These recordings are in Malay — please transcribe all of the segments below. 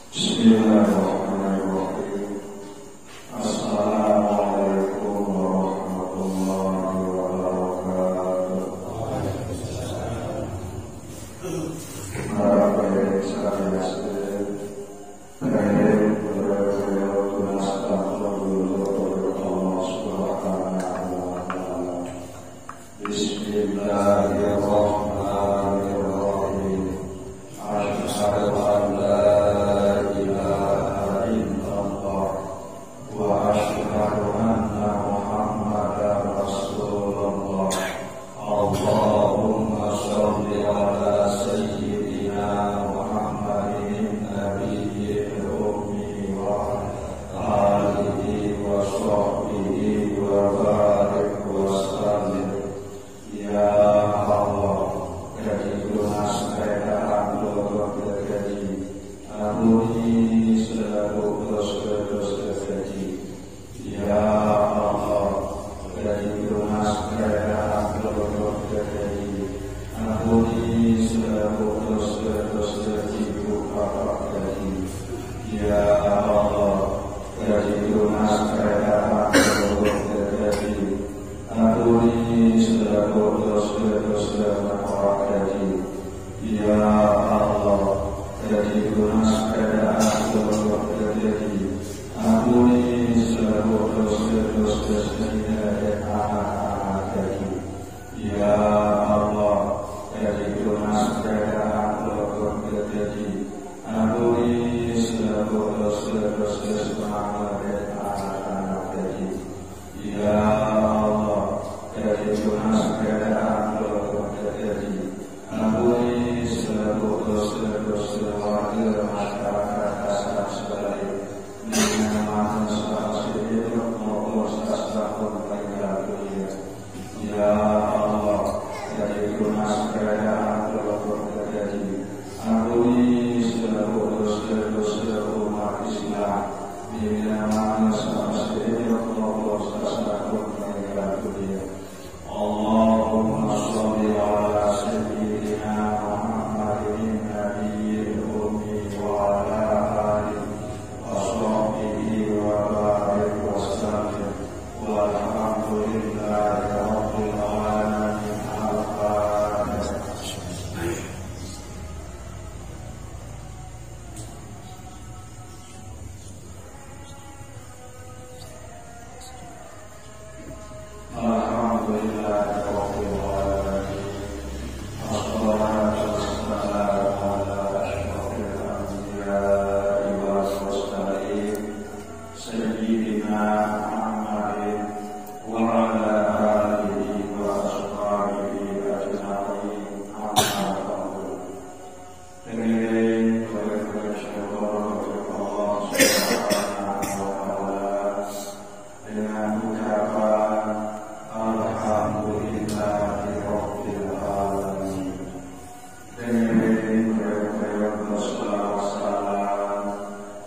Bismillahirrahmanirrahim. Assalamualaikum warahmatullahi wabarakatuh. Para pemirsa yang setia, kami berdoa tunas kepada Allah Subhanahu wa taala. Bismillahirrahmanirrahim. Asyhadu an la ilaha illallah wa asyhadu anna Muhammadan Rasulullah. Allahumma shalli ala sayyidina Muhammadin nabiyil ummi wa alihi wa sahbihi wa barik wa sallim. Ya Allah, jadi lunas keadaan Allah terjadi. Ampuni seluruh dosa-dosa kami. Ya Allah, jadi lunas keadaan Allah terjadi. Ampuni seluruh dosa-dosa ibu bapa kami. Ya Allah, jadi lunas keadaan Allah terjadi. Ampuni seluruh dosa-dosa bapa kami. Ya Allah, jadi lunas keadaan Allah terjadi. Ampuni seluruh dosa-dosa saya dan anak-anak kami. Ya Allah, jadi lunas keadaan Allah terjadi. Ampuni seluruh dosa-dosa saya dan anak-anak kami. Ya Allah, jadi lunas keadaan Allah terjadi. Ampuni seluruh dosa-dosa warga masyarakat asal sebalik dengan nama sesuatu maupun sesuatu baiklah dunia. Ya Allah, jadi lunas keadaan Allah terjadi. Ampuni seluruh dosa-dosa umat Islam dengan nama sesuatu maupun sesuatu baiklah dunia. Allahumma shalli ala sayyidina Muhammadin nabiyil ummi wa ala alihi wa sahbihi wa barik wa sallim. Walhamdulillahi rabbil alamin. Al-Fatihah. Alhamdulillahi rabbil alamin. Wassalatu wassalamu ala asyrafil anbiya'i wal mursalin sayyidina Muhammadin wa ala alihi wa ashabihi ajma'in. Amma ba'du. Dengan bersyukur Allah Subhanahu wa taala dengan ucapan alhamdulillahi rabbil alamin. Dengan bersalawat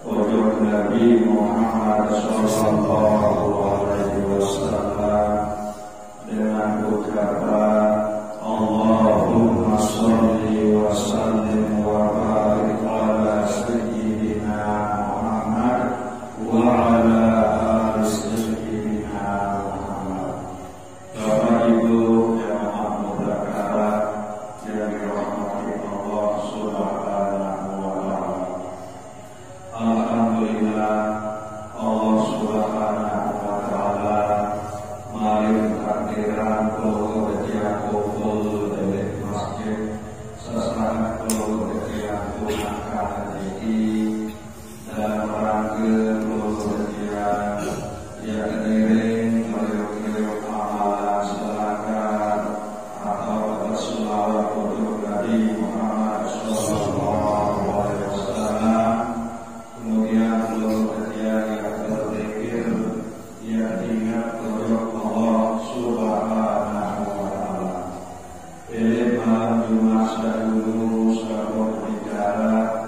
untuk Nabi Muhammad sallallahu alaihi wasallam dengan ucapan Allahumma shalli wa sallim wa barik ala sayyidina Muhammad wa ala ali sayyidina Muhammad. Bapak Ibu jamaah mudzakarah yang dirahmati Allah Subhanahu wa taala. Alhamdulillah Allah Subhanahu wa taala mari takdiran kulo yang kumpul dari masjid sesaat kulo yang punya ini dalam rangka kulo yang diiring meriuk-riuk amalan silakan atau berselawat untuk Nabi Muhammad sallallahu alaihi wasallam. Kemudian kulo yang berzikir yang ingat kepada Allah Subhanahu wa taala. Pilih malam Jumat dahulu sebelum bicara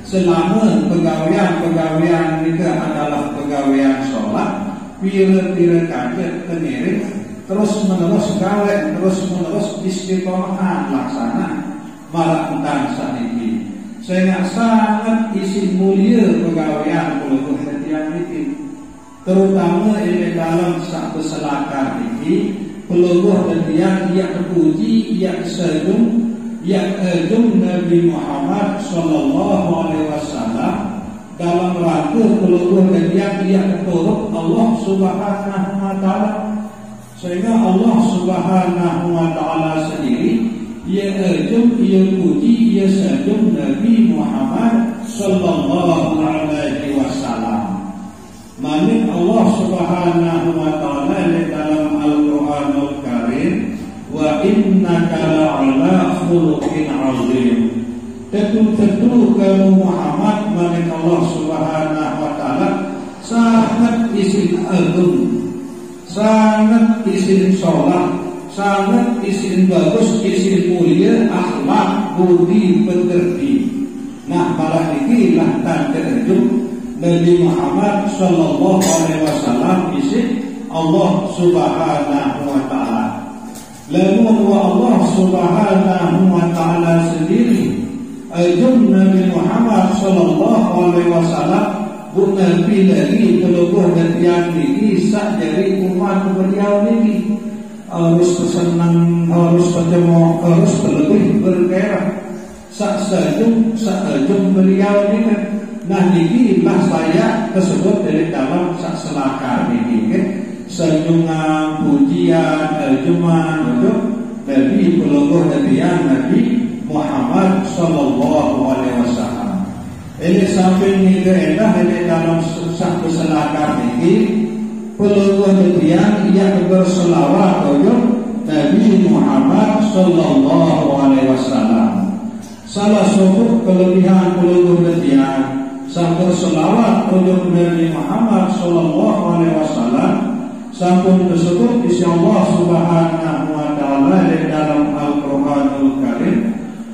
Selama pegawaian itu adalah pegawaian sholat, pira-pira kanjeng kengiring terus menerus gawe, terus menerus istiqomah laksana malah tentang saniki. Saya sangat isi mulia pegawaian puluh setiap itu, terutama di dalam satu selakar ini peluruh dan yang terpuji, yang segung, yang agung Nabi Muhammad Sallallahu Alaihi Wasallam dalam rangka peluruh dan yang turut Allah Subhanahu Wa Taala, sehingga Allah Subhanahu Wa Taala sendiri ia agung, ia puji, ia segung Nabi Muhammad Sallallahu Alaihi Wasallam. Malik Allah Subhanahu Wa Taala dalam Al-Quranul Karim wa wa innaka la'ala khuluqin 'azim. Tentu kamu Muhammad manik Allah Subhanahu wa taala sangat isin agung, sangat isin sholat, sangat isin bagus, isin mulia, akhlak, budi, pekerti. Nah, malah inilah tanda Nabi Muhammad sallallahu alaihi wasallam isin Allah Subhanahu wa taala. Lalu Allah Subhanahu wa taala sendiri ajum Nabi Muhammad sallallahu alaihi wasallam bu Nabi lagi peluang dan yang ini sak dari umat beliau ini harus bersenang, harus bertemu, harus lebih bergairah sak sajum beliau ini. Nah ini lah saya tersebut dari dalam sak selaka ini sejumlah pujian terjemahan untuk Nabi peluang Nabi Muhammad sallallahu alaihi wasallam. Ini sampai ni keedah ini dalam satu selakar ini peluang kebiang ia berselawat untuk Nabi Muhammad sallallahu alaihi wasallam. Salah satu kelebihan peluang kebiang sampai selawat untuk Nabi Muhammad sallallahu alaihi wasallam sampun tersebut isi Allah Subhanahu wa taala di dalam Al-Qur'anul Karim.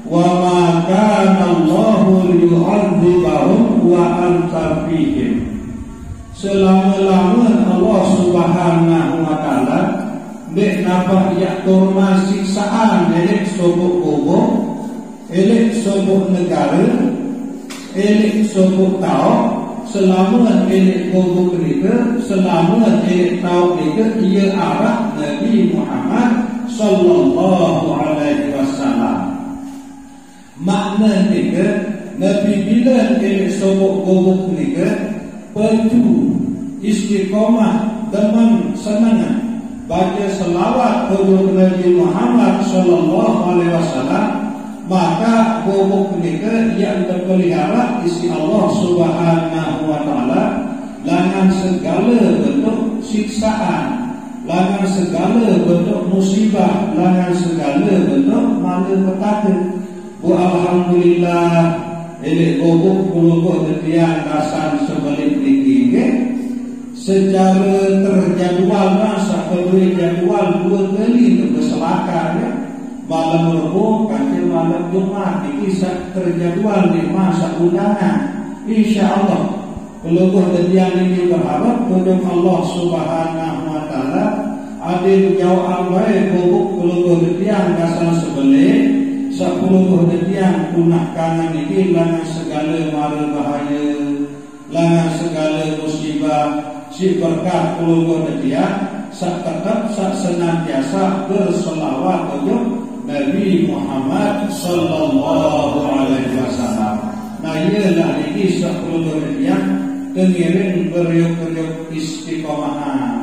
Wa ma kana Allahu liyu'adzibahum wa anta fihim. Selama-lama Allah Subhanahu wa taala dek napa ya turma siksaan elek sobok kubur, elek sobok negara, elek sobok tau, selama elek kubur mereka, selama elek tau mereka ia arah Nabi Muhammad sallallahu alaihi wasallam. Makna mereka Nabi bila elek sobok gobok mereka perlu istiqamah dengan senang baca selawat kepada Nabi Muhammad sallallahu alaihi wasallam, maka gobok mereka yang terpelihara isi Allah Subhanahu wa taala dengan segala bentuk siksaan, dengan segala bentuk musibah, dengan segala bentuk malapetaka. Alhamdulillah elek gobok puluh ketian kasan sebalik tinggi secara terjadwal masa kedua jadwal 2 kali berselakar malam Rabu kanti malam Jumat ini terjadwal di masa undangan. InsyaAllah puluh ketian ini berharap kepada Allah Subhanahu wa taala adil jawab baik gobok puluh ketian kasan sebalik 10 kejadian punah kanan ini dengan segala mara bahaya, dengan segala musibah, si berkat 10 kejadian sak tetap sak senantiasa berselawat kepada Nabi Muhammad sallallahu alaihi wasallam. Nah ialah ini 10 kejadian tengiring beriuk-beriuk istiqamah,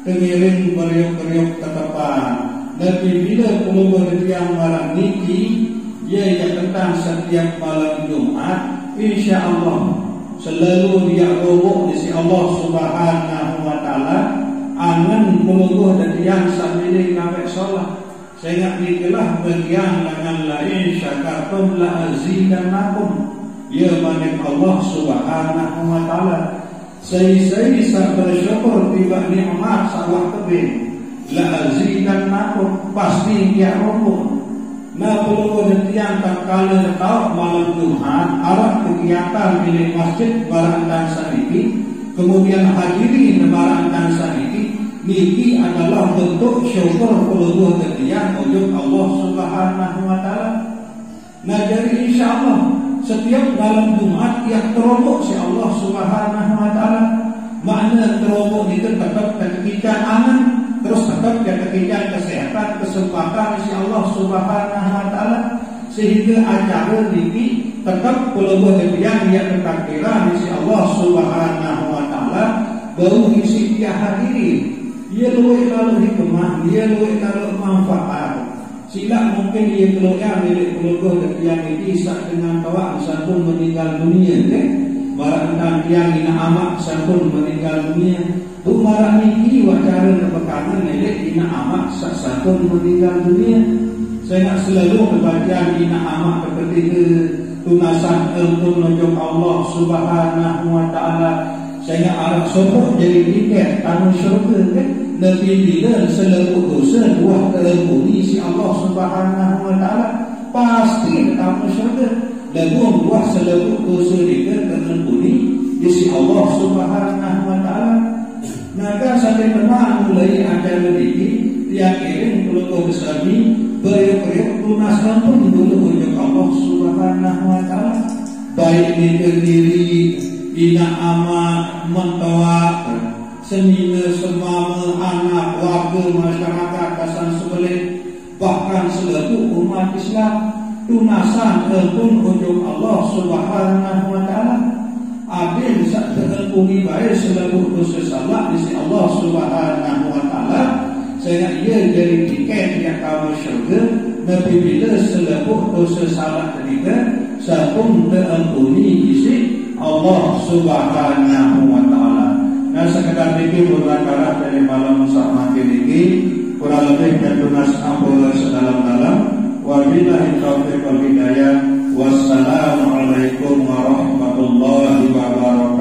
tengiring beriuk-beriuk ketepan. Nabi bila puluh yang malam niki ia yang tentang setiap malam Jumat insya-Allah selalu dia robok di Allah Subhanahu wa taala angan puluh yang sambil sampai solat. Saya ikilah bagian dengan lain syakartum la azidannakum ya manik Allah Subhanahu wa taala. Saya bersyukur tiba nikmat sawah tebing la azidannakum pasti dia rukun. Nah perlu pengertian tak kala tahu malam Jumat arah kegiatan milik masjid barang dan saniki kemudian hadiri barang dan saniki niki adalah bentuk syukur perlu pengertian untuk Allah Subhanahu wa taala. Nah jadi insyaallah setiap malam Jumat yang terobok si Allah Subhanahu wa taala. Makna terobok itu tetap kegiatan aman terus tetap kegiatan kesehatan kesempatan si Allah Subhanahu wa taala sehingga acara ini tetap peluang yang tertakdiran si Allah Subhanahu wa taala baru isi dia hadiri ia luwih kalau hikmah dia luwih kalau manfaat sila mungkin ia keluar milik peluang yang ini sak dengan tawa santun meninggal dunia barang yang ina amak santun meninggal dunia Bumarah niki wacara kebekalan nenek ina amat satu meninggal dunia. Saya nak selalu membaca ina amat ketika tunasan untuk Allah Subhanahu wa taala. Saya arah sopok jadi tiket tanah syurga kan. Nabi bila selalu dosa buah terlampuni si Allah Subhanahu wa taala pasti tanah syurga. Dan buah selalu dosa dia terlampuni si Allah Subhanahu wa taala. Maka sampai teman mulai acara ini yang kirim kalau besar ini beriuk-beriuk lunas rampung dulu untuk Allah Subhanahu wa taala. Baik di terdiri ina amat mentawak senina semama anak warga masyarakat kasan sebelah bahkan seluruh umat Islam tunasan pun untuk Allah Subhanahu wa taala. Adil sak terkuni baik seluruh dosa salah di Allah Subhanahu wa taala. Saya ia jadi tiket yang kamu syurga. Nabi bila seluruh dosa salah ketika sapung terampuni isi Allah Subhanahu wa taala. Nah sekedar itu berlaku dari malam sama ini kurang lebih tertunas ampun sedalam-dalam. Wabillahi taufiq wal hidayah. Wassalamualaikum warahmatullahi wabarakatuh.